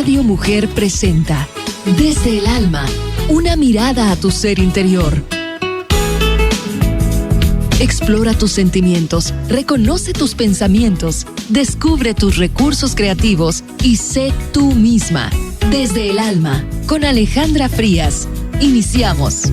Radio Mujer presenta Desde el Alma, una mirada a tu ser interior. Explora tus sentimientos, reconoce tus pensamientos, descubre tus recursos creativos y sé tú misma. Desde el Alma, con Alejandra Frías. Iniciamos.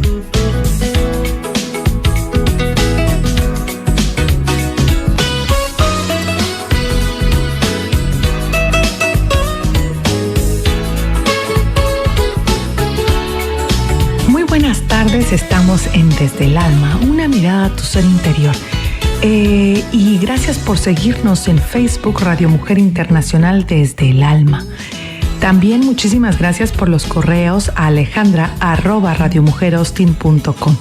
Buenas tardes, estamos en Desde el Alma, una mirada a tu ser interior. Y gracias por seguirnos en Facebook Radio Mujer Internacional Desde el Alma. También muchísimas gracias por los correos a alejandra@radiomujeraustin.com.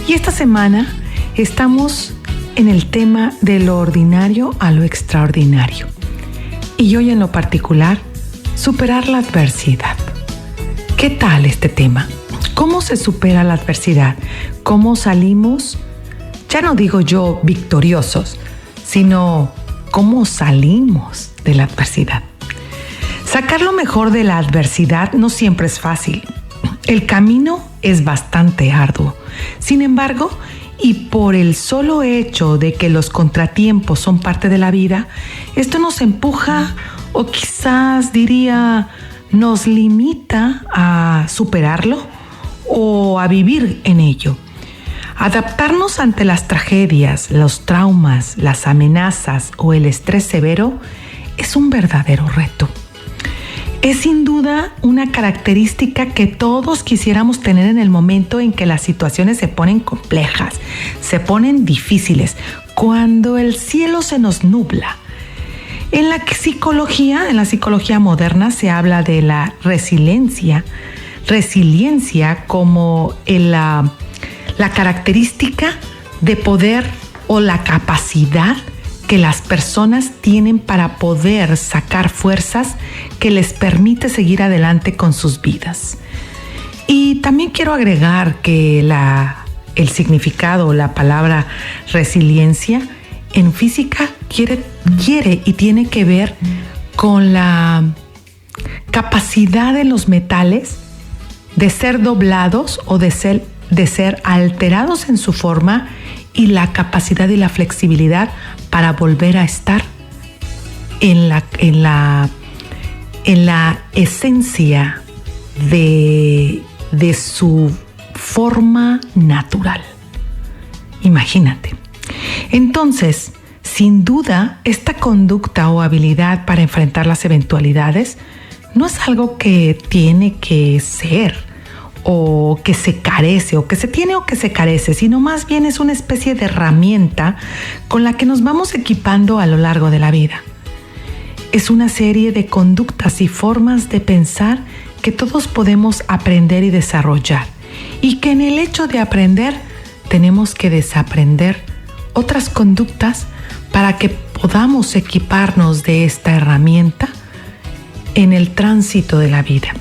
Y esta semana estamos en el tema de lo ordinario a lo extraordinario. Y hoy en lo particular, superar la adversidad. ¿Qué tal este tema? ¿Cómo se supera la adversidad? ¿Cómo salimos, ya no digo yo victoriosos, sino cómo salimos de la adversidad? Sacar lo mejor de la adversidad no siempre es fácil. El camino es bastante arduo. Sin embargo, y por el solo hecho de que los contratiempos son parte de la vida, esto nos empuja o quizás diría nos limita a superarlo o a vivir en ello. Adaptarnos ante las tragedias, los traumas, las amenazas o el estrés severo es un verdadero reto. Es sin duda una característica que todos quisiéramos tener en el momento en que las situaciones se ponen complejas, se ponen difíciles, cuando el cielo se nos nubla. En la psicología moderna se habla de la resiliencia como la característica de poder o la capacidad que las personas tienen para poder sacar fuerzas que les permite seguir adelante con sus vidas. Y también quiero agregar que el significado o la palabra resiliencia en física quiere y tiene que ver con la capacidad de los metales de ser doblados o de ser alterados en su forma y la capacidad y la flexibilidad para volver a estar en la esencia de su forma natural. Imagínate. Entonces, sin duda, esta conducta o habilidad para enfrentar las eventualidades no es algo que tiene que ser o que se carece o que se tiene o que se carece, sino más bien es una especie de herramienta con la que nos vamos equipando a lo largo de la vida. Es una serie de conductas y formas de pensar que todos podemos aprender y desarrollar, y que en el hecho de aprender tenemos que desaprender otras conductas para que podamos equiparnos de esta herramienta en el tránsito de la vida.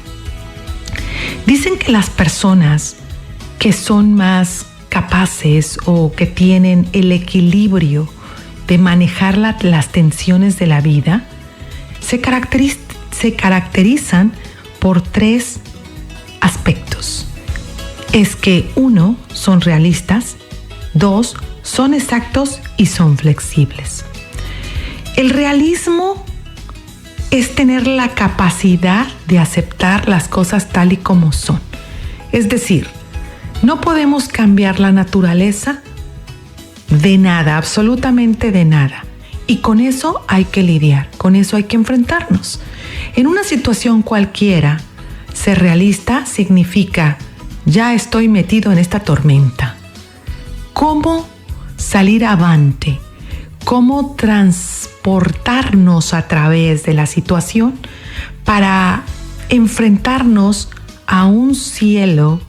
Dicen que las personas que son más capaces o que tienen el equilibrio de manejar las tensiones de la vida se caracterizan por 3 aspectos. Es que 1, son realistas, 2, son exactos y son flexibles. El realismo es tener la capacidad de aceptar las cosas tal y como son. Es decir, no podemos cambiar la naturaleza de nada, absolutamente de nada. Y con eso hay que lidiar, con eso hay que enfrentarnos. En una situación cualquiera, ser realista significa, ya estoy metido en esta tormenta. ¿Cómo salir avante? ¿Cómo transportarnos a través de la situación para enfrentarnos a un cielo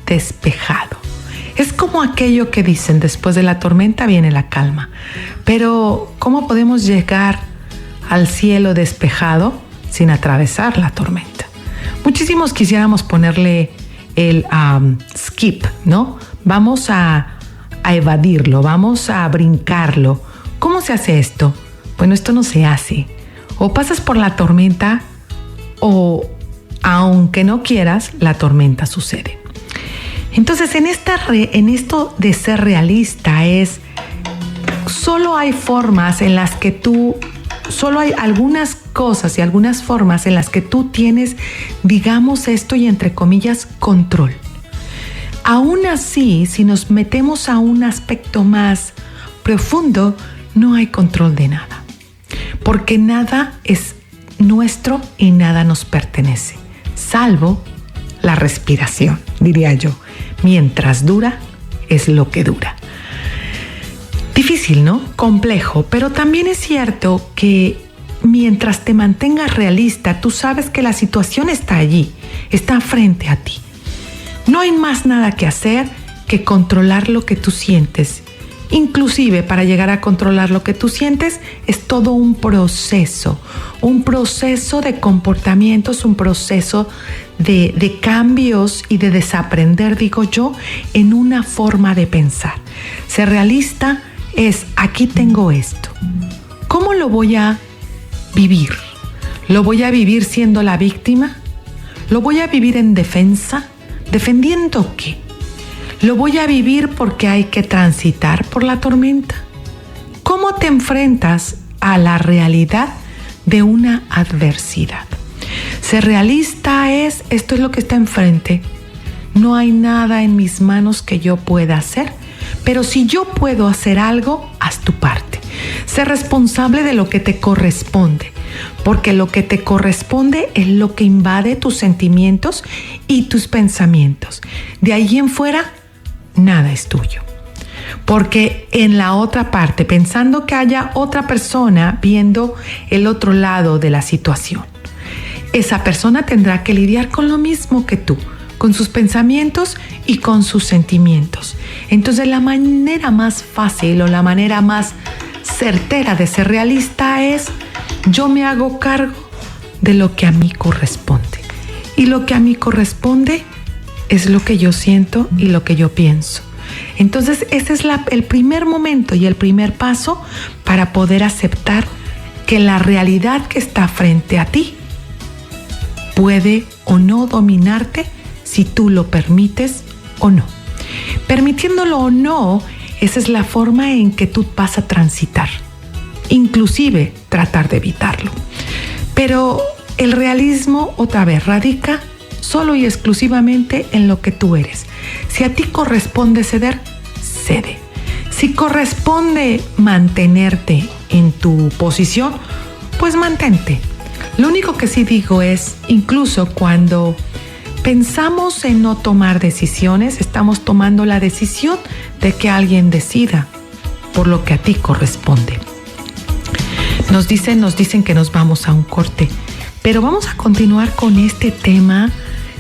despejado? Es como aquello que dicen, después de la tormenta viene la calma. Pero, ¿cómo podemos llegar al cielo despejado sin atravesar la tormenta? Muchísimos quisiéramos ponerle el skip, ¿no? Vamos a evadirlo, vamos a brincarlo. ¿Cómo se hace esto? Bueno, esto no se hace. O pasas por la tormenta o aunque no quieras, la tormenta sucede. Entonces, en esto de ser realista solo hay formas en las que solo hay algunas cosas y algunas formas en las que tú tienes, digamos esto y entre comillas, control. Aún así, si nos metemos a un aspecto más profundo, no hay control de nada, porque nada es nuestro y nada nos pertenece, salvo la respiración, diría yo. Mientras dura, es lo que dura. Difícil, ¿no? Complejo, pero también es cierto que mientras te mantengas realista, tú sabes que la situación está allí, está frente a ti. No hay más nada que hacer que controlar lo que tú sientes. Inclusive para llegar a controlar lo que tú sientes es todo un proceso de comportamientos, un proceso de cambios y de desaprender, digo yo, en una forma de pensar. Ser realista es, aquí tengo esto. ¿Cómo lo voy a vivir? ¿Lo voy a vivir siendo la víctima? ¿Lo voy a vivir en defensa? ¿Defendiendo qué? ¿Lo voy a vivir porque hay que transitar por la tormenta? ¿Cómo te enfrentas a la realidad de una adversidad? Ser realista esto es lo que está enfrente. No hay nada en mis manos que yo pueda hacer, pero si yo puedo hacer algo, haz tu parte. Sé responsable de lo que te corresponde, porque lo que te corresponde es lo que invade tus sentimientos y tus pensamientos. De ahí en fuera, nada es tuyo. Porque en la otra parte, pensando que haya otra persona viendo el otro lado de la situación, esa persona tendrá que lidiar con lo mismo que tú, con sus pensamientos y con sus sentimientos. Entonces, la manera más fácil o la manera más certera de ser realista es: yo me hago cargo de lo que a mí corresponde. Y lo que a mí corresponde es lo que yo siento y lo que yo pienso. Entonces, ese es el primer momento y el primer paso para poder aceptar que la realidad que está frente a ti puede o no dominarte si tú lo permites o no. Permitiéndolo o no, esa es la forma en que tú vas a transitar, inclusive tratar de evitarlo. Pero el realismo, otra vez, radica solo y exclusivamente en lo que tú eres. Si a ti corresponde ceder, cede. Si corresponde mantenerte en tu posición, pues mantente. Lo único que sí digo es, incluso cuando pensamos en no tomar decisiones, estamos tomando la decisión de que alguien decida por lo que a ti corresponde. Nos dicen que nos vamos a un corte, pero vamos a continuar con este tema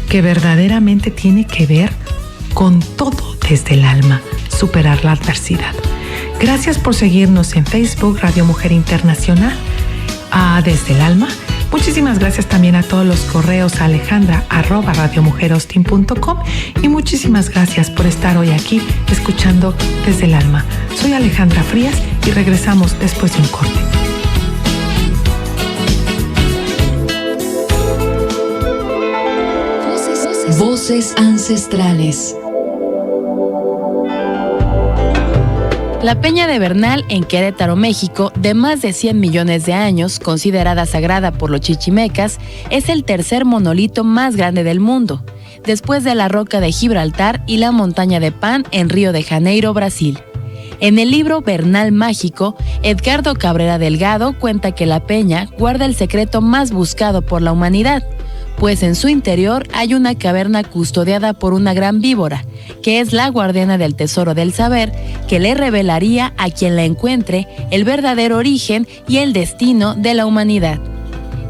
que verdaderamente tiene que ver con todo desde el alma, superar la adversidad. Gracias por seguirnos en Facebook, Radio Mujer Internacional, desde el alma. Muchísimas gracias también a todos los correos a alejandra@radiomujerostin.com y muchísimas gracias por estar hoy aquí escuchando Desde el Alma. Soy Alejandra Frías y regresamos después de un corte. Voces ancestrales. La Peña de Bernal, en Querétaro, México, de más de 100 millones de años, considerada sagrada por los chichimecas, es el tercer monolito más grande del mundo, después de la Roca de Gibraltar y la Montaña de Pan en Río de Janeiro, Brasil. En el libro Bernal Mágico, Edgardo Cabrera Delgado cuenta que la peña guarda el secreto más buscado por la humanidad, pues en su interior hay una caverna custodiada por una gran víbora, que es la guardiana del tesoro del saber, que le revelaría a quien la encuentre el verdadero origen y el destino de la humanidad.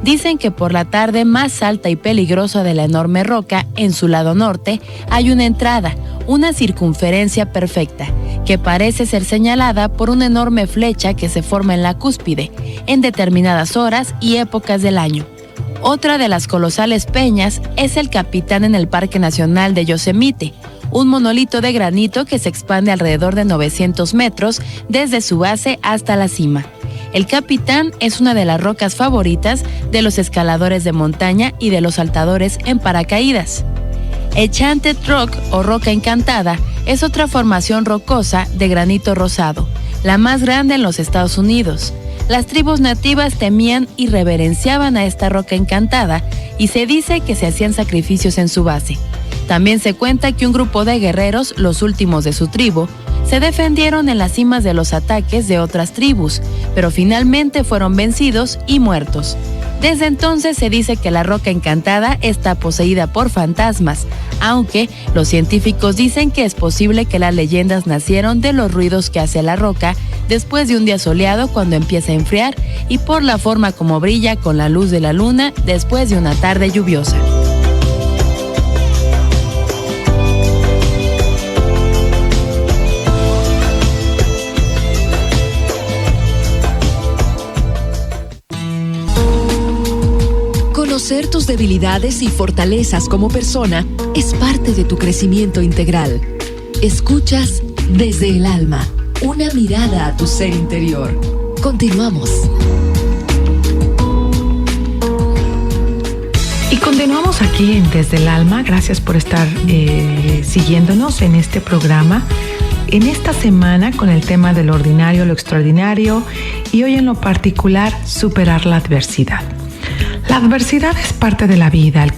Dicen que por la tarde más alta y peligrosa de la enorme roca, en su lado norte, hay una entrada, una circunferencia perfecta, que parece ser señalada por una enorme flecha que se forma en la cúspide, en determinadas horas y épocas del año. Otra de las colosales peñas es el Capitán en el Parque Nacional de Yosemite, un monolito de granito que se expande alrededor de 900 metros desde su base hasta la cima. El Capitán es una de las rocas favoritas de los escaladores de montaña y de los saltadores en paracaídas. Enchanted Rock o Roca Encantada es otra formación rocosa de granito rosado, la más grande en los Estados Unidos. Las tribus nativas temían y reverenciaban a esta roca encantada y se dice que se hacían sacrificios en su base. También se cuenta que un grupo de guerreros, los últimos de su tribu, se defendieron en las cimas de los ataques de otras tribus, pero finalmente fueron vencidos y muertos. Desde entonces se dice que la roca encantada está poseída por fantasmas, aunque los científicos dicen que es posible que las leyendas nacieron de los ruidos que hace la roca después de un día soleado cuando empieza a enfriar y por la forma como brilla con la luz de la luna después de una tarde lluviosa. Conocer tus debilidades y fortalezas como persona es parte de tu crecimiento integral. Escuchas Desde el Alma, una mirada a tu ser interior. Continuamos. Y continuamos aquí en Desde el Alma. Gracias por estar siguiéndonos en este programa. En esta semana con el tema del ordinario, lo extraordinario y hoy en lo particular, superar la adversidad. La adversidad es parte de la vida, la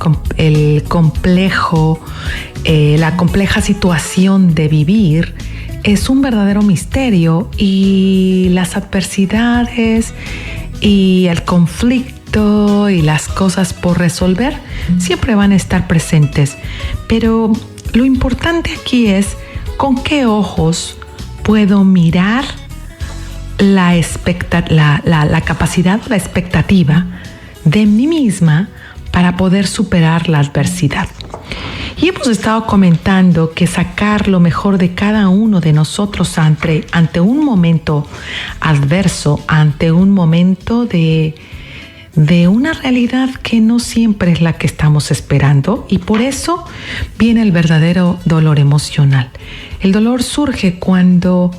compleja situación de vivir es un verdadero misterio y las adversidades y el conflicto y las cosas por resolver siempre van a estar presentes. Pero lo importante aquí es con qué ojos puedo mirar la capacidad, la expectativa de mí misma para poder superar la adversidad. Y hemos estado comentando que sacar lo mejor de cada uno de nosotros ante un momento adverso, ante un momento de una realidad que no siempre es la que estamos esperando, y por eso viene el verdadero dolor emocional. El dolor surge cuando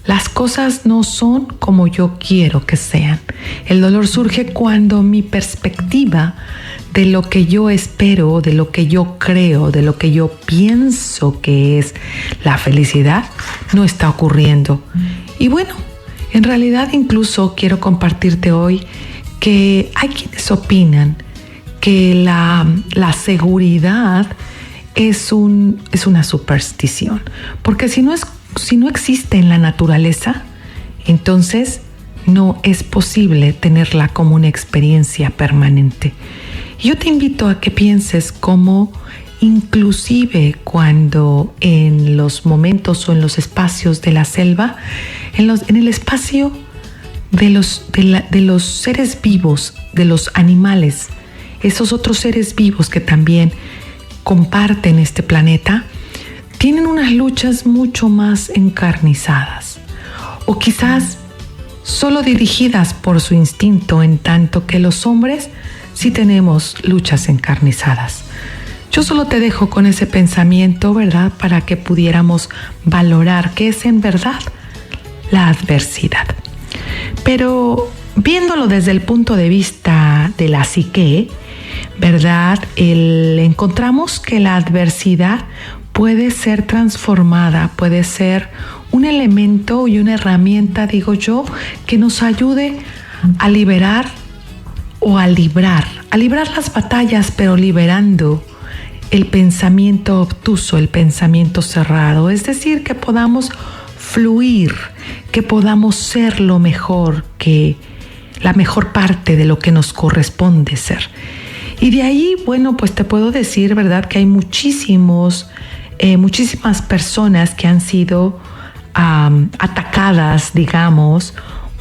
las cosas no son como yo quiero que sean. El dolor surge cuando mi perspectiva de lo que yo espero, de lo que yo creo, de lo que yo pienso que es la felicidad, no está ocurriendo. Y bueno, en realidad incluso quiero compartirte hoy que hay quienes opinan que la seguridad es una superstición, porque si no existe en la naturaleza, entonces no es posible tenerla como una experiencia permanente. Yo te invito a que pienses cómo inclusive cuando en los momentos o en los espacios de la selva, en el espacio de los seres vivos, de los animales, esos otros seres vivos que también comparten este planeta, tienen unas luchas mucho más encarnizadas o quizás solo dirigidas por su instinto, en tanto que los hombres sí tenemos luchas encarnizadas. Yo solo te dejo con ese pensamiento, ¿verdad?, para que pudiéramos valorar qué es en verdad la adversidad. Pero viéndolo desde el punto de vista de la psique, ¿verdad?, encontramos que la adversidad puede ser transformada, puede ser un elemento y una herramienta, digo yo, que nos ayude a liberar o a librar las batallas, pero liberando el pensamiento obtuso, el pensamiento cerrado. Es decir, que podamos fluir, que podamos ser lo mejor, que la mejor parte de lo que nos corresponde ser. Y de ahí, bueno, pues te puedo decir, ¿verdad?, que hay muchísimas personas que han sido atacadas, digamos,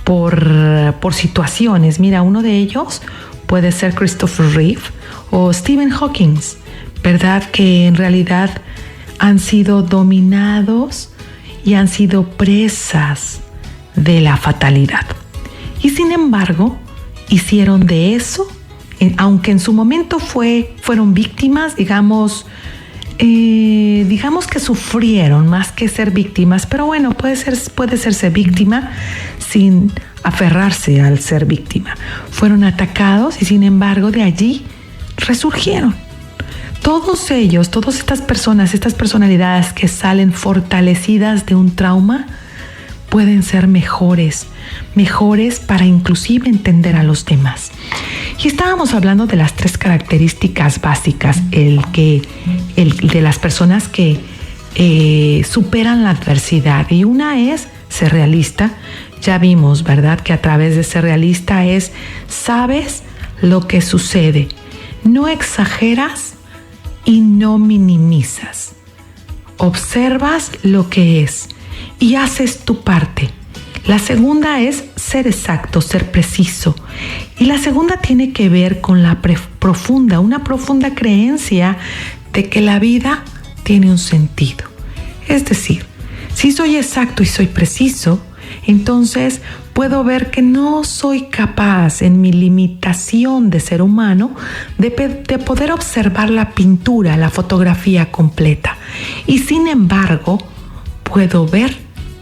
por situaciones. Mira, uno de ellos puede ser Christopher Reeve o Stephen Hawking, ¿verdad?, que en realidad han sido dominados y han sido presas de la fatalidad. Y sin embargo, hicieron de eso, aunque en su momento fueron víctimas, digamos que sufrieron más que ser víctimas, pero bueno, puede serse víctima sin aferrarse al ser víctima. Fueron atacados y sin embargo de allí resurgieron. Todos ellos, todas estas personas, estas personalidades que salen fortalecidas de un trauma, pueden ser mejores para inclusive entender a los demás. Y estábamos hablando de las 3 características básicas, de las personas que superan la adversidad. Y una es ser realista. Ya vimos, ¿verdad?, que a través de ser realista sabes lo que sucede, no exageras y no minimizas. Observas lo que es y haces tu parte. La segunda es ser exacto, ser preciso. Y la segunda tiene que ver con una profunda creencia de que la vida tiene un sentido. Es decir, si soy exacto y soy preciso, entonces puedo ver que no soy capaz en mi limitación de ser humano de poder observar la pintura, la fotografía completa. Y sin embargo, puedo ver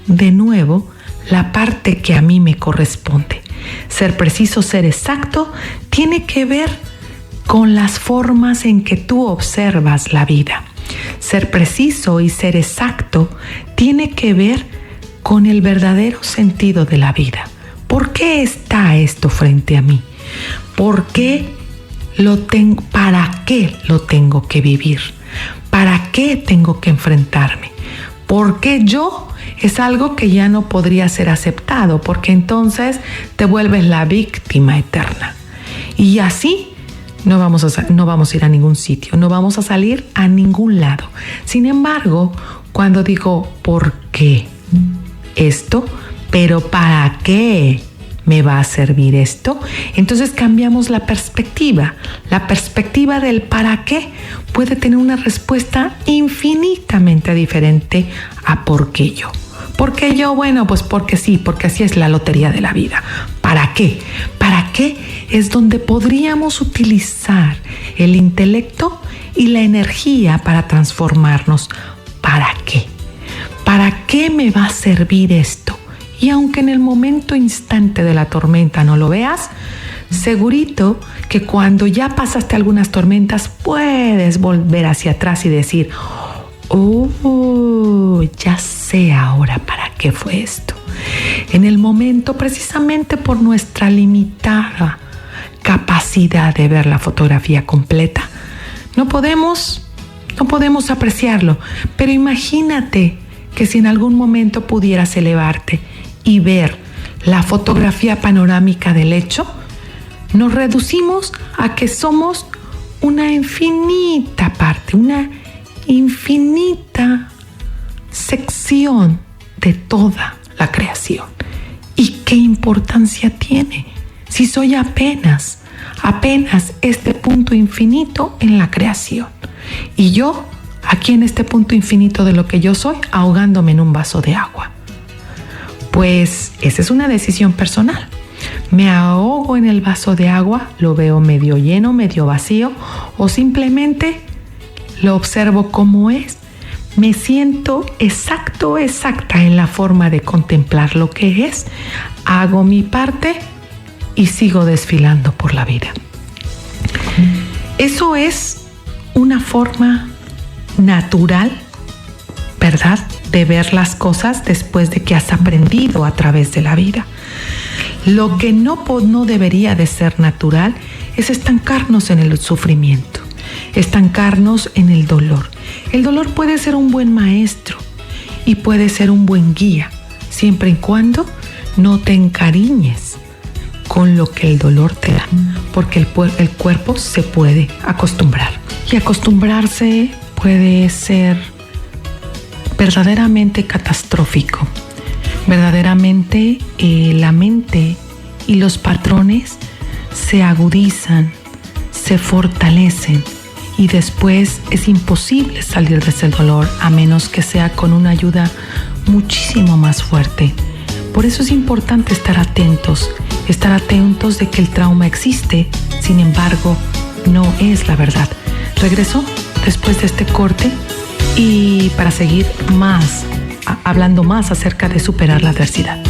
de nuevo la parte que a mí me corresponde. Ser preciso, ser exacto, tiene que ver con las formas en que tú observas la vida. Ser preciso y ser exacto tiene que ver con el verdadero sentido de la vida. ¿Por qué está esto frente a mí? ¿Por qué lo tengo? ¿Para qué lo tengo que vivir? ¿Para qué tengo que enfrentarme? ¿Por qué yo? Es algo que ya no podría ser aceptado, porque entonces te vuelves la víctima eterna. Y así no vamos a ir a ningún sitio, no vamos a salir a ningún lado. Sin embargo, cuando digo ¿por qué esto? ¿Pero para qué me va a servir esto? Entonces cambiamos la perspectiva. La perspectiva del para qué puede tener una respuesta infinitamente diferente a por qué yo. ¿Por qué yo? Bueno, pues porque sí, porque así es la lotería de la vida. ¿Para qué? ¿Para qué? Es donde podríamos utilizar el intelecto y la energía para transformarnos. ¿Para qué? ¿Para qué me va a servir esto? Y aunque en el momento instante de la tormenta no lo veas, segurito que cuando ya pasaste algunas tormentas puedes volver hacia atrás y decir, oh, ya sé ahora para qué fue esto. En el momento, precisamente por nuestra limitada capacidad de ver la fotografía completa, no podemos apreciarlo. Pero imagínate que si en algún momento pudieras elevarte y ver la fotografía panorámica del hecho, nos reducimos a que somos una infinita parte, una infinita sección de toda la creación. ¿Y qué importancia tiene si soy apenas este punto infinito en la creación? Y yo, aquí en este punto infinito de lo que yo soy, ahogándome en un vaso de agua. Pues esa es una decisión personal. Me ahogo en el vaso de agua, lo veo medio lleno, medio vacío, o simplemente lo observo como es. Me siento exacta en la forma de contemplar lo que es, hago mi parte y sigo desfilando por la vida. Eso es una forma natural, ¿verdad?, de ver las cosas después de que has aprendido a través de la vida. Lo que no debería de ser natural es estancarnos en el sufrimiento, estancarnos en el dolor. El dolor puede ser un buen maestro y puede ser un buen guía, siempre y cuando no te encariñes con lo que el dolor te da, porque el cuerpo se puede acostumbrar. Y acostumbrarse puede ser verdaderamente catastrófico. Verdaderamente la mente y los patrones se agudizan, se fortalecen y después es imposible salir de ese dolor a menos que sea con una ayuda muchísimo más fuerte. Por eso es importante estar atentos de que el trauma existe, sin embargo, no es la verdad. Regreso después de este corte y para seguir hablando más acerca de superar la adversidad.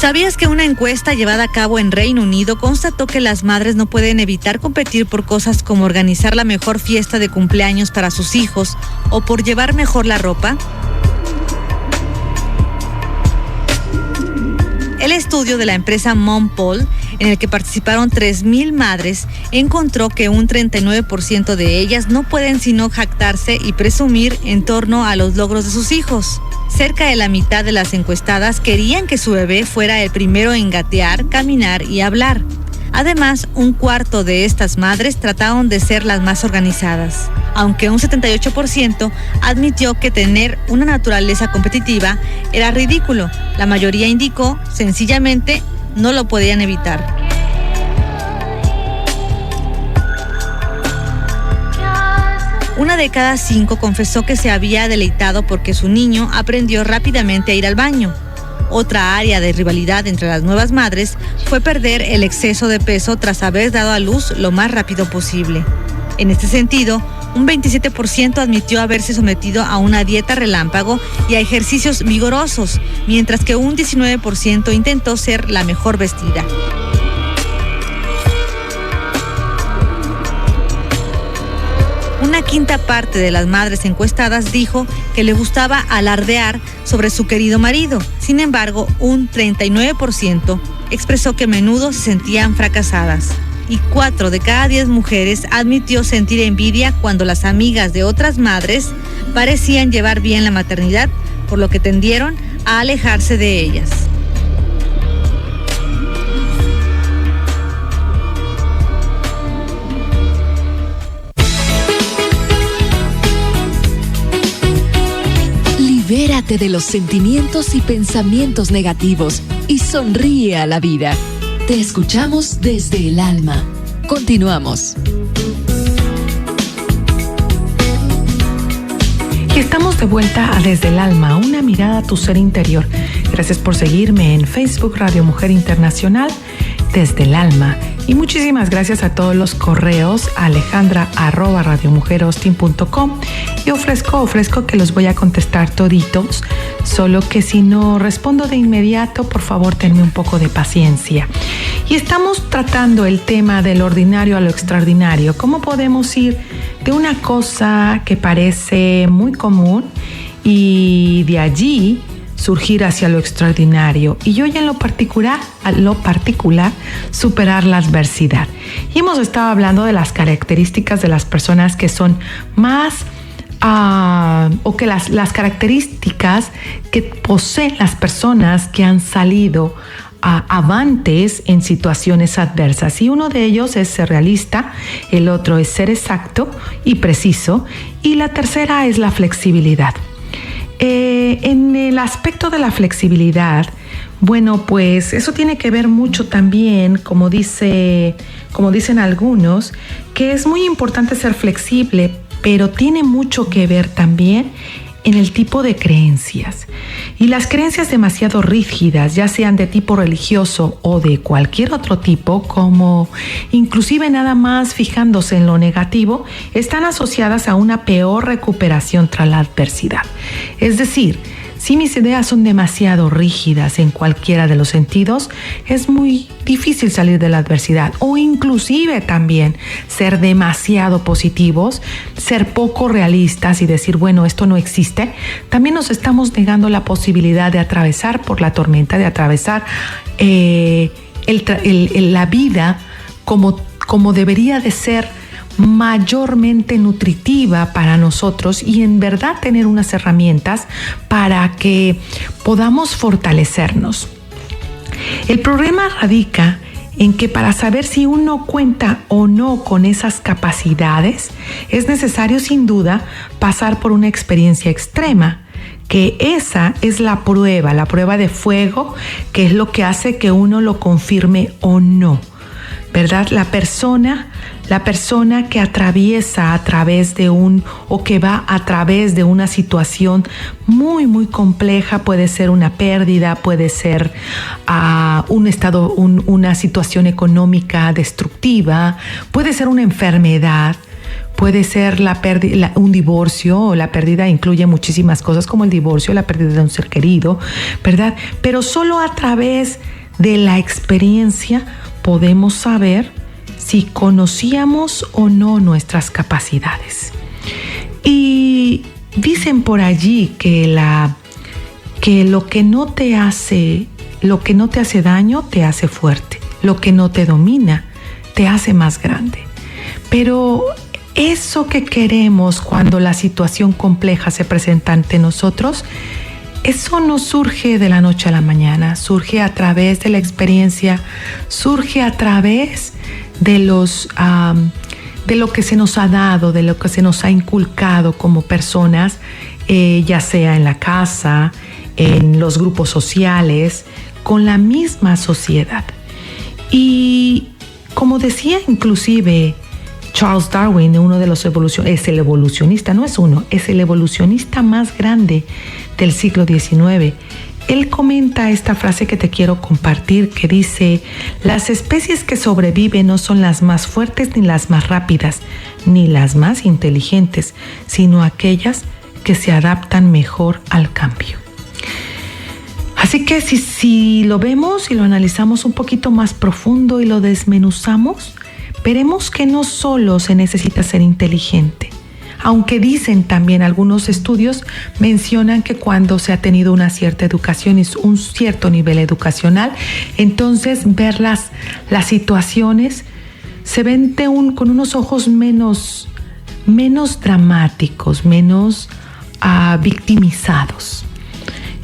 ¿Sabías que una encuesta llevada a cabo en Reino Unido constató que las madres no pueden evitar competir por cosas como organizar la mejor fiesta de cumpleaños para sus hijos o por llevar mejor la ropa? El estudio de la empresa MomPoll, en el que participaron 3,000 madres, encontró que un 39% de ellas no pueden sino jactarse y presumir en torno a los logros de sus hijos. Cerca de la mitad de las encuestadas querían que su bebé fuera el primero en gatear, caminar y hablar. Además, un cuarto de estas madres trataron de ser las más organizadas, aunque un 78% admitió que tener una naturaleza competitiva era ridículo. La mayoría indicó, sencillamente, no lo podían evitar. Una de cada 5 confesó que se había deleitado porque su niño aprendió rápidamente a ir al baño. Otra área de rivalidad entre las nuevas madres fue perder el exceso de peso tras haber dado a luz lo más rápido posible. En este sentido, un 27% admitió haberse sometido a una dieta relámpago y a ejercicios vigorosos, mientras que un 19% intentó ser la mejor vestida. Una quinta parte de las madres encuestadas dijo que le gustaba alardear sobre su querido marido. Sin embargo, un 39% expresó que a menudo se sentían fracasadas. Y 4 de cada 10 mujeres admitió sentir envidia cuando las amigas de otras madres parecían llevar bien la maternidad, por lo que tendieron a alejarse de ellas. Libérate de los sentimientos y pensamientos negativos y sonríe a la vida. Te escuchamos desde el alma. Continuamos. Y estamos de vuelta a Desde el Alma, una mirada a tu ser interior. Gracias por seguirme en Facebook Radio Mujer Internacional, Desde el Alma. Y muchísimas gracias a todos los correos, alejandra@radiomujerhosting.com. Y ofrezco que los voy a contestar toditos, solo que si no respondo de inmediato, por favor, tenme un poco de paciencia. Y estamos tratando el tema del ordinario a lo extraordinario. ¿Cómo podemos ir de una cosa que parece muy común y de allí surgir hacia lo extraordinario? Y hoy en lo particular, superar la adversidad. Y hemos estado hablando de las características de las personas que son más o que las características que poseen las personas que han salido avantes en situaciones adversas. Y uno de ellos es ser realista, el otro es ser exacto y preciso, y la tercera es la flexibilidad. En el aspecto de la flexibilidad, bueno, pues eso tiene que ver mucho también, como dicen algunos, que es muy importante ser flexible, pero tiene mucho que ver también en el tipo de creencias. Y las creencias demasiado rígidas, ya sean de tipo religioso o de cualquier otro tipo, como inclusive nada más fijándose en lo negativo, están asociadas a una peor recuperación tras la adversidad. Es decir, si mis ideas son demasiado rígidas en cualquiera de los sentidos, es muy difícil salir de la adversidad, o inclusive también ser demasiado positivos, ser poco realistas y decir, bueno, esto no existe. También nos estamos negando la posibilidad de atravesar por la tormenta, de atravesar la vida como debería de ser, mayormente nutritiva para nosotros, y en verdad tener unas herramientas para que podamos fortalecernos. El problema radica en que para saber si uno cuenta o no con esas capacidades, es necesario sin duda pasar por una experiencia extrema, que esa es la prueba de fuego, que es lo que hace que uno lo confirme o no, ¿verdad? La persona que atraviesa a través de que va a través de una situación muy, muy compleja, puede ser una pérdida, puede ser una situación económica destructiva, puede ser una enfermedad, Puede ser un divorcio, o la pérdida incluye muchísimas cosas como el divorcio, la pérdida de un ser querido, ¿verdad? Pero solo a través de la experiencia podemos saber si conocíamos o no nuestras capacidades. Y dicen por allí que lo que no te hace daño te hace fuerte, lo que no te domina te hace más grande. Pero eso que queremos cuando la situación compleja se presenta ante nosotros, eso no surge de la noche a la mañana, surge a través de la experiencia, surge a través de lo que se nos ha dado, de lo que se nos ha inculcado como personas, ya sea en la casa, en los grupos sociales, con la misma sociedad. Y como decía inclusive Charles Darwin, uno de los es el evolucionista, no es uno, es el evolucionista más grande del siglo XIX. Él comenta esta frase que te quiero compartir, que dice: las especies que sobreviven no son las más fuertes ni las más rápidas, ni las más inteligentes, sino aquellas que se adaptan mejor al cambio. Así que si lo vemos y lo analizamos un poquito más profundo y lo desmenuzamos, veremos que no solo se necesita ser inteligente, aunque dicen también algunos estudios mencionan que cuando se ha tenido una cierta educación y un cierto nivel educacional, entonces ver las situaciones se ven con unos ojos menos dramáticos, menos victimizados.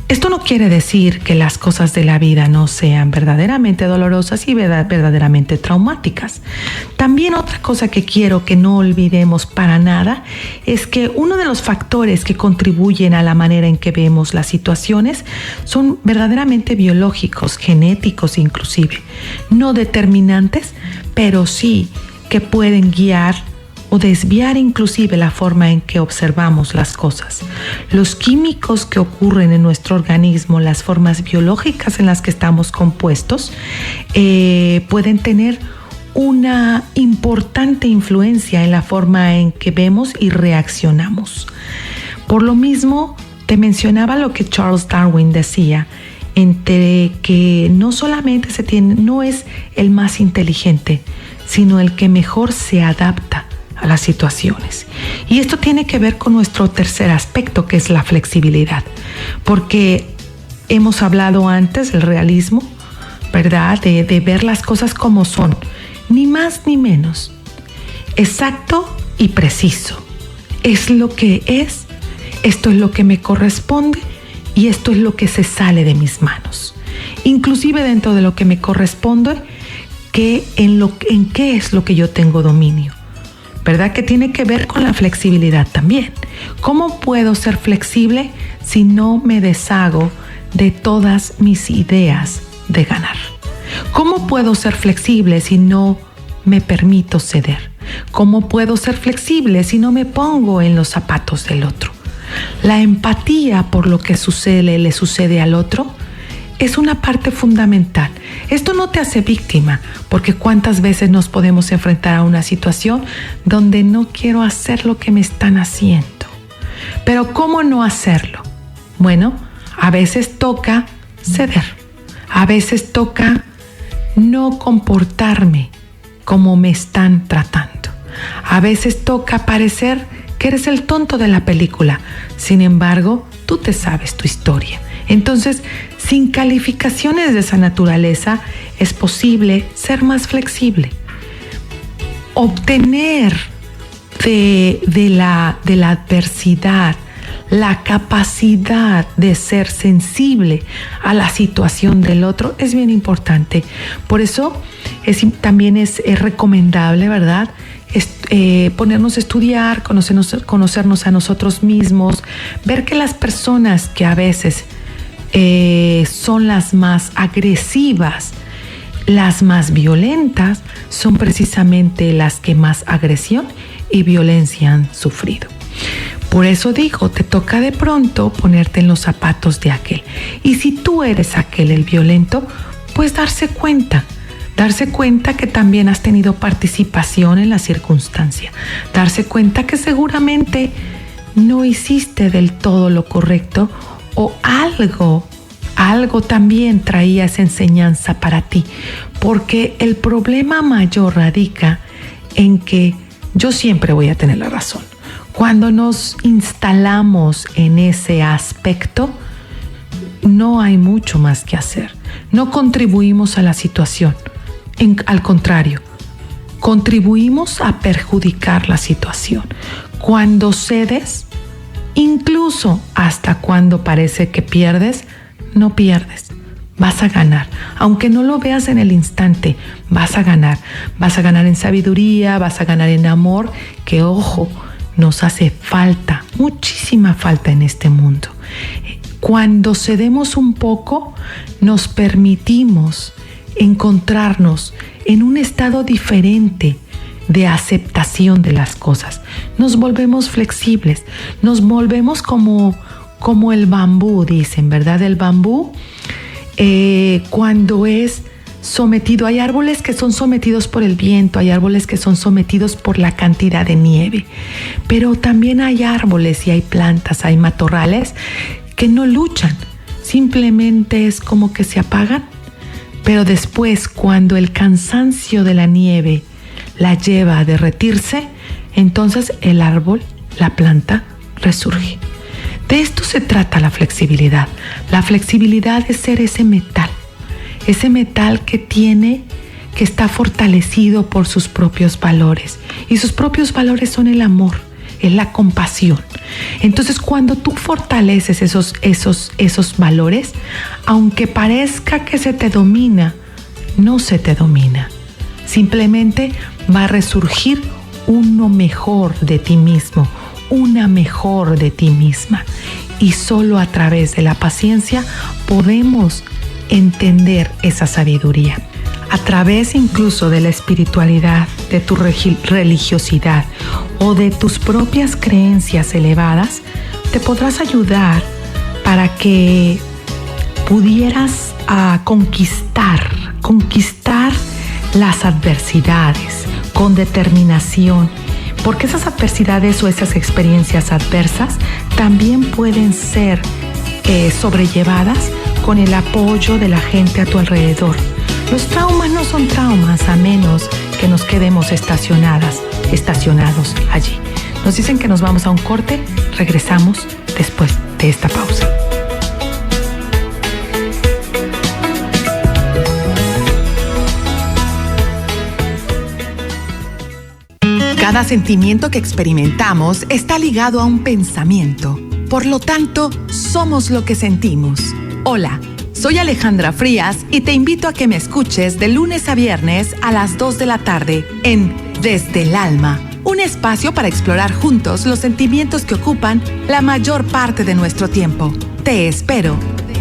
Esto no quiere decir que las cosas de la vida no sean verdaderamente dolorosas y verdaderamente traumáticas. También otra cosa que quiero que no olvidemos para nada es que uno de los factores que contribuyen a la manera en que vemos las situaciones son verdaderamente biológicos, genéticos inclusive, no determinantes, pero sí que pueden guiar o desviar inclusive la forma en que observamos las cosas. Los químicos que ocurren en nuestro organismo, las formas biológicas en las que estamos compuestos, pueden tener una importante influencia en la forma en que vemos y reaccionamos. Por lo mismo, te mencionaba lo que Charles Darwin decía, entre que no solamente no es el más inteligente, sino el que mejor se adapta a las situaciones. Y esto tiene que ver con nuestro tercer aspecto, que es la flexibilidad, porque hemos hablado antes del realismo, ¿verdad? De ver las cosas como son, ni más ni menos, exacto y preciso. Es lo que es, esto es lo que me corresponde y esto es lo que se sale de mis manos. Inclusive dentro de lo que me corresponde, en qué es lo que yo tengo dominio, ¿verdad? Que tiene que ver con la flexibilidad también. ¿Cómo puedo ser flexible si no me deshago de todas mis ideas de ganar? ¿Cómo puedo ser flexible si no me permito ceder? ¿Cómo puedo ser flexible si no me pongo en los zapatos del otro? La empatía por lo que le sucede al otro es una parte fundamental. Esto no te hace víctima, porque cuántas veces nos podemos enfrentar a una situación donde no quiero hacer lo que me están haciendo. Pero ¿cómo no hacerlo? Bueno, a veces toca ceder. A veces toca no comportarme como me están tratando. A veces toca parecer que eres el tonto de la película. Sin embargo, tú te sabes tu historia. Entonces, sin calificaciones de esa naturaleza, es posible ser más flexible. Obtener de la adversidad la capacidad de ser sensible a la situación del otro es bien importante. Por eso también es recomendable, ¿verdad?, ponernos a estudiar, conocernos a nosotros mismos, ver que las personas que a veces son las más agresivas, las más violentas, son precisamente las que más agresión y violencia han sufrido. Por eso digo, te toca de pronto ponerte en los zapatos de aquel. Y si tú eres aquel, el violento, pues darse cuenta darse cuenta que también has tenido participación en la circunstancia, darse cuenta que seguramente no hiciste del todo lo correcto o algo también traía esa enseñanza para ti, porque el problema mayor radica en que yo siempre voy a tener la razón. Cuando nos instalamos en ese aspecto, no hay mucho más que hacer. No contribuimos a la situación. Al contrario, contribuimos a perjudicar la situación. Cuando cedes, incluso hasta cuando parece que pierdes, no pierdes. Vas a ganar. Aunque no lo veas en el instante, vas a ganar. Vas a ganar en sabiduría, vas a ganar en amor, que ojo, nos hace falta, muchísima falta en este mundo. Cuando cedemos un poco, nos permitimos encontrarnos en un estado diferente de aceptación de las cosas. Nos volvemos flexibles, nos volvemos como el bambú, dicen, ¿verdad? El bambú, cuando es sometido, hay árboles que son sometidos por el viento, hay árboles que son sometidos por la cantidad de nieve, pero también hay árboles y hay plantas, hay matorrales que no luchan, simplemente es como que se apagan, pero después cuando el cansancio de la nieve la lleva a derretirse, entonces el árbol, la planta, resurge. De esto se trata la flexibilidad. La flexibilidad es ser ese metal que está fortalecido por sus propios valores. Y sus propios valores son el amor, es la compasión. Entonces, cuando tú fortaleces esos valores, aunque parezca que se te domina, no se te domina. Simplemente va a resurgir uno mejor de ti mismo, una mejor de ti misma. Y solo a través de la paciencia podemos entender esa sabiduría. A través incluso de la espiritualidad, de tu religiosidad o de tus propias creencias elevadas, te podrás ayudar para que pudieras conquistar las adversidades con determinación, porque esas adversidades o esas experiencias adversas también pueden ser sobrellevadas con el apoyo de la gente a tu alrededor. Los traumas no son traumas a menos que nos quedemos estacionados allí. Nos dicen que nos vamos a un corte, regresamos después de esta pausa. Cada sentimiento que experimentamos está ligado a un pensamiento. Por lo tanto, somos lo que sentimos. Hola, soy Alejandra Frías y te invito a que me escuches de lunes a viernes a las 2 de la tarde en Desde el Alma, un espacio para explorar juntos los sentimientos que ocupan la mayor parte de nuestro tiempo. Te espero.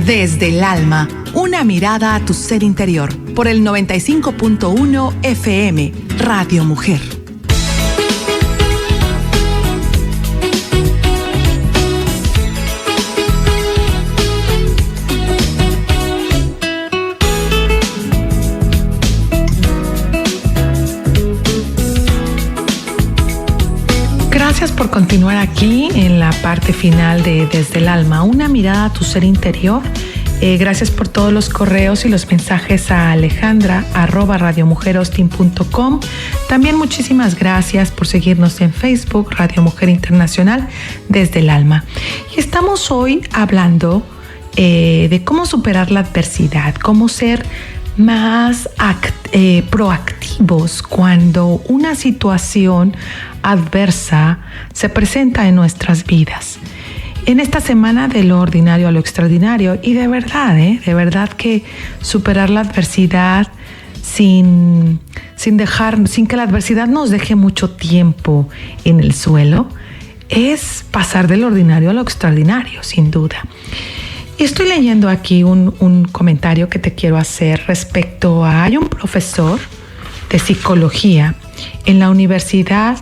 Desde el Alma, una mirada a tu ser interior, por el 95.1 FM, Radio Mujer. Gracias por continuar aquí en la parte final de Desde el Alma, una mirada a tu ser interior. Gracias por todos los correos y los mensajes a alejandra@radiomujerhosting.com. También muchísimas gracias por seguirnos en Facebook, Radio Mujer Internacional, Desde el Alma. Y estamos hoy hablando de cómo superar la adversidad, cómo ser más proactivos cuando una situación adversa se presenta en nuestras vidas. En esta semana de lo ordinario a lo extraordinario, y de verdad que superar la adversidad sin que la adversidad nos deje mucho tiempo en el suelo, es pasar del ordinario a lo extraordinario, sin duda. Y estoy leyendo aquí un comentario que te quiero hacer respecto a... Hay un profesor de psicología en la Universidad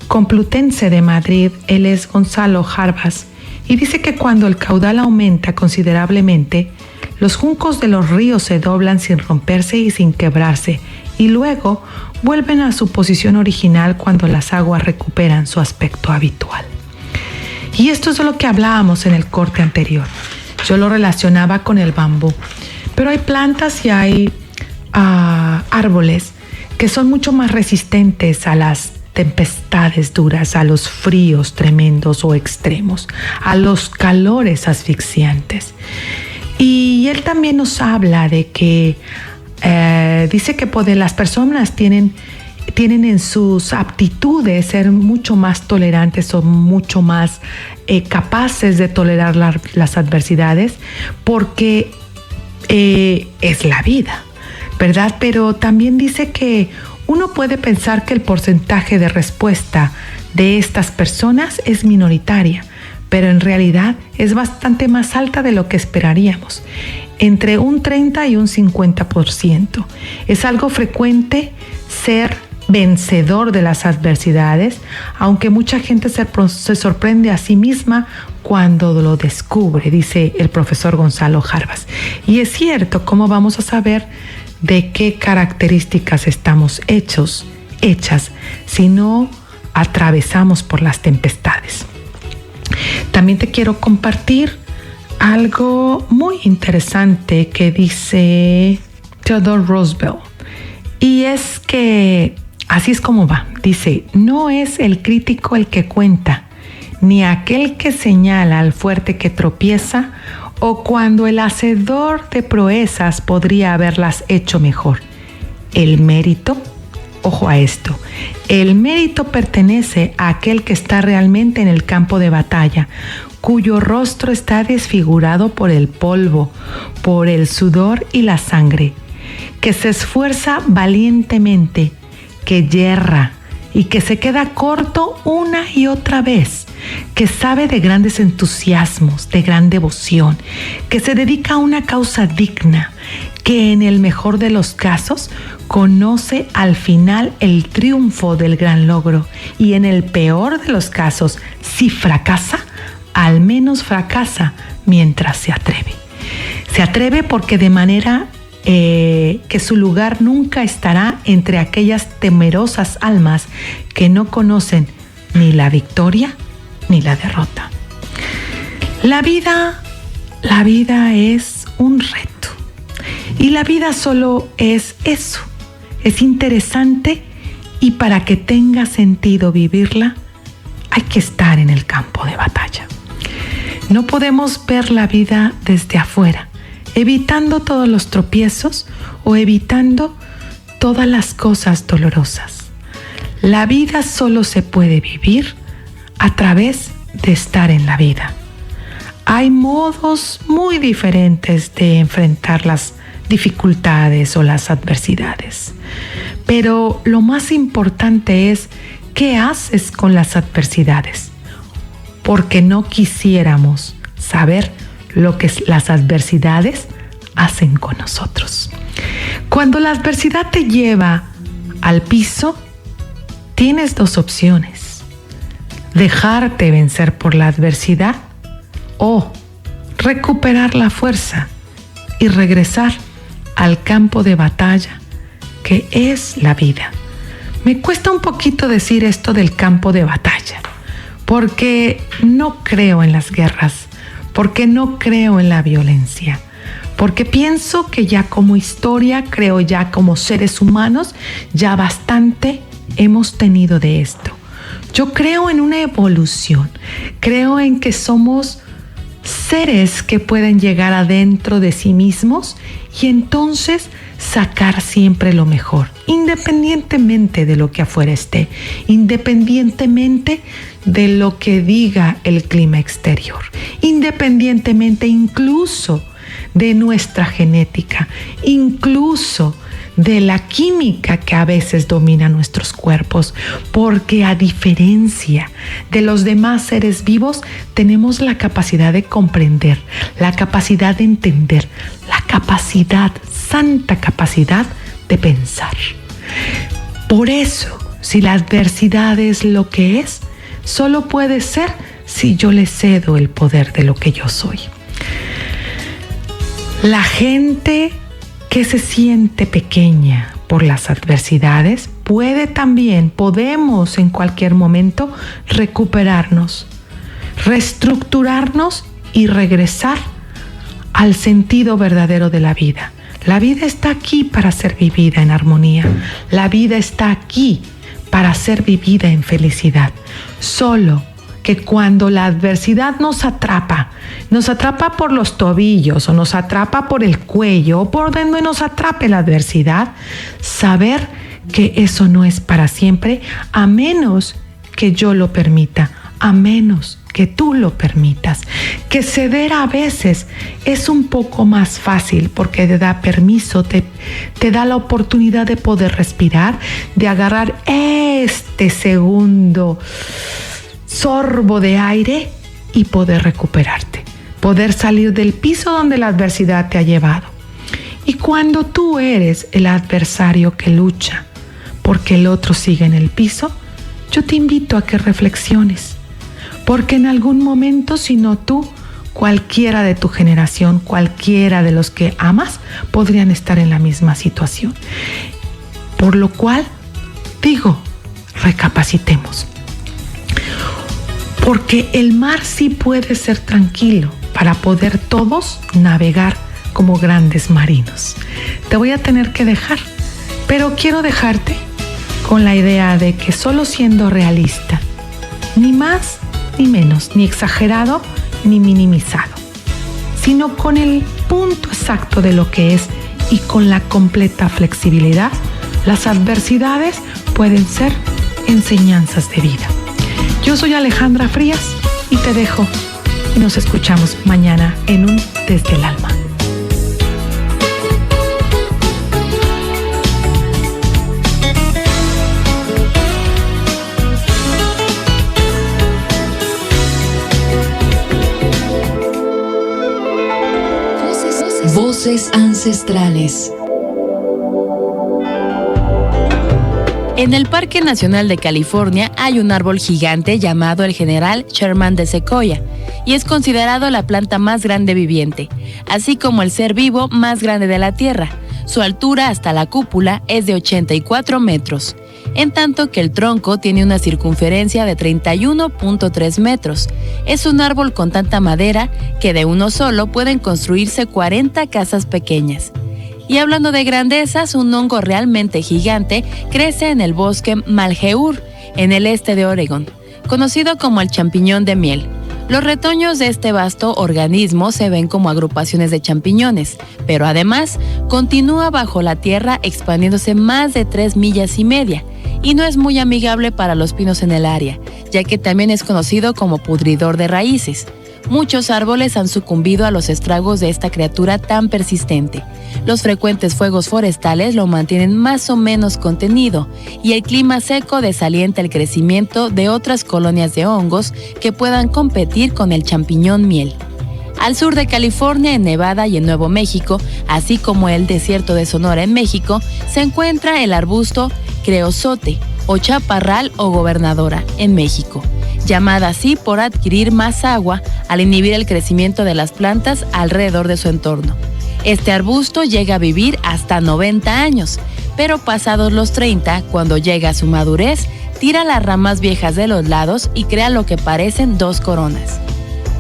Complutense de Madrid, él es Gonzalo Jarbas, y dice que cuando el caudal aumenta considerablemente, Los juncos de los ríos se doblan sin romperse y sin quebrarse, y luego vuelven a su posición original cuando las aguas recuperan su aspecto habitual. Y esto es de lo que hablábamos en el corte anterior. Yo lo relacionaba con el bambú, pero hay plantas y hay árboles que son mucho más resistentes a las tempestades duras, a los fríos tremendos o extremos, a los calores asfixiantes. Y él también nos habla de que dice que las personas tienen en sus aptitudes ser mucho más tolerantes o mucho más capaces de tolerar las adversidades, porque es la vida, ¿verdad? Pero también dice que uno puede pensar que el porcentaje de respuesta de estas personas es minoritaria, pero en realidad es bastante más alta de lo que esperaríamos, entre un 30 y un 50%. Es algo frecuente ser vencedor de las adversidades, aunque mucha gente se sorprende a sí misma cuando lo descubre, dice el profesor Gonzalo Jarbas. Y es cierto, ¿cómo vamos a saber de qué características estamos hechas si no atravesamos por las tempestades? También te quiero compartir algo muy interesante que dice Theodore Roosevelt, y es que así es como va. Dice: no es el crítico el que cuenta, ni aquel que señala al fuerte que tropieza, o cuando el hacedor de proezas podría haberlas hecho mejor. El mérito, ojo a esto, el mérito pertenece a aquel que está realmente en el campo de batalla, cuyo rostro está desfigurado por el polvo, por el sudor y la sangre, que se esfuerza valientemente, que yerra y que se queda corto una y otra vez, que sabe de grandes entusiasmos, de gran devoción, que se dedica a una causa digna, que en el mejor de los casos conoce al final el triunfo del gran logro, y en el peor de los casos, si fracasa, al menos fracasa mientras se atreve. Se atreve porque de manera que su lugar nunca estará entre aquellas temerosas almas que no conocen ni la victoria ni la derrota. La vida es un reto, y la vida solo es eso, es interesante, y para que tenga sentido vivirla hay que estar en el campo de batalla. No podemos ver la vida desde afuera, evitando todos los tropiezos o evitando todas las cosas dolorosas. La vida solo se puede vivir a través de estar en la vida. Hay modos muy diferentes de enfrentar las dificultades o las adversidades, pero lo más importante es qué haces con las adversidades, porque no quisiéramos saber lo que las adversidades hacen con nosotros. Cuando la adversidad te lleva al piso, tienes dos opciones: dejarte vencer por la adversidad o recuperar la fuerza y regresar al campo de batalla que es la vida. Me cuesta un poquito decir esto del campo de batalla, porque no creo en las guerras, porque no creo en la violencia, porque pienso que ya como historia, creo ya como seres humanos, ya bastante hemos tenido de esto. Yo creo en una evolución, creo en que somos seres que pueden llegar adentro de sí mismos y entonces sacar siempre lo mejor, independientemente de lo que afuera esté, independientemente de lo que diga el clima exterior, independientemente incluso de nuestra genética, incluso de la química que a veces domina nuestros cuerpos, porque a diferencia de los demás seres vivos, tenemos la capacidad de comprender, la capacidad de entender, la capacidad, santa capacidad de pensar. Por eso, si la adversidad es lo que es, solo puede ser si yo le cedo el poder de lo que yo soy. La gente que se siente pequeña por las adversidades podemos en cualquier momento recuperarnos, reestructurarnos y regresar al sentido verdadero de la vida. La vida está aquí para ser vivida en armonía. La vida está aquí para ser vivida en felicidad. Solo que cuando la adversidad nos atrapa por los tobillos o nos atrapa por el cuello o por donde nos atrape la adversidad, saber que eso no es para siempre, a menos que yo lo permita, a menos que tú lo permitas. Que ceder a veces es un poco más fácil porque te da permiso, te da la oportunidad de poder respirar, de agarrar este segundo sorbo de aire y poder recuperarte, poder salir del piso donde la adversidad te ha llevado. Y cuando tú eres el adversario que lucha porque el otro sigue en el piso, yo te invito a que reflexiones, porque en algún momento, si no tú, cualquiera de tu generación, cualquiera de los que amas, podrían estar en la misma situación. Por lo cual, digo, recapacitemos. Porque el mar sí puede ser tranquilo para poder todos navegar como grandes marinos. Te voy a tener que dejar, pero quiero dejarte con la idea de que solo siendo realista, ni más ni menos, ni exagerado ni minimizado, sino con el punto exacto de lo que es y con la completa flexibilidad, las adversidades pueden ser enseñanzas de vida. Yo soy Alejandra Frías y te dejo y nos escuchamos mañana en un Desde el Alma. Voces ancestrales. En el Parque Nacional de California hay un árbol gigante llamado el General Sherman de Sequoia y es considerado la planta más grande viviente, así como el ser vivo más grande de la Tierra. Su altura hasta la cúpula es de 84 metros, en tanto que el tronco tiene una circunferencia de 31.3 metros. Es un árbol con tanta madera que de uno solo pueden construirse 40 casas pequeñas. Y hablando de grandezas, un hongo realmente gigante crece en el bosque Malheur, en el este de Oregón, conocido como el champiñón de miel. Los retoños de este vasto organismo se ven como agrupaciones de champiñones, pero además continúa bajo la tierra expandiéndose más de 3,5 millas y no es muy amigable para los pinos en el área, ya que también es conocido como pudridor de raíces. Muchos árboles han sucumbido a los estragos de esta criatura tan persistente. Los frecuentes fuegos forestales lo mantienen más o menos contenido y el clima seco desalienta el crecimiento de otras colonias de hongos que puedan competir con el champiñón miel. Al sur de California, en Nevada y en Nuevo México, así como el desierto de Sonora en México, se encuentra el arbusto creosote o chaparral o gobernadora en México, llamada así por adquirir más agua al inhibir el crecimiento de las plantas alrededor de su entorno. Este arbusto llega a vivir hasta 90 años, pero pasados los 30, cuando llega a su madurez, tira las ramas viejas de los lados y crea lo que parecen 2 coronas.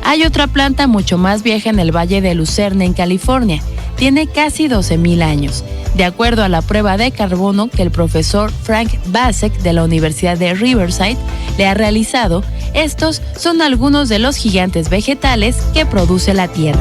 Hay otra planta mucho más vieja en el Valle de Lucerne, en California. Tiene casi 12,000 años. De acuerdo a la prueba de carbono que el profesor Frank Basek de la Universidad de Riverside le ha realizado, estos son algunos de los gigantes vegetales que produce la Tierra.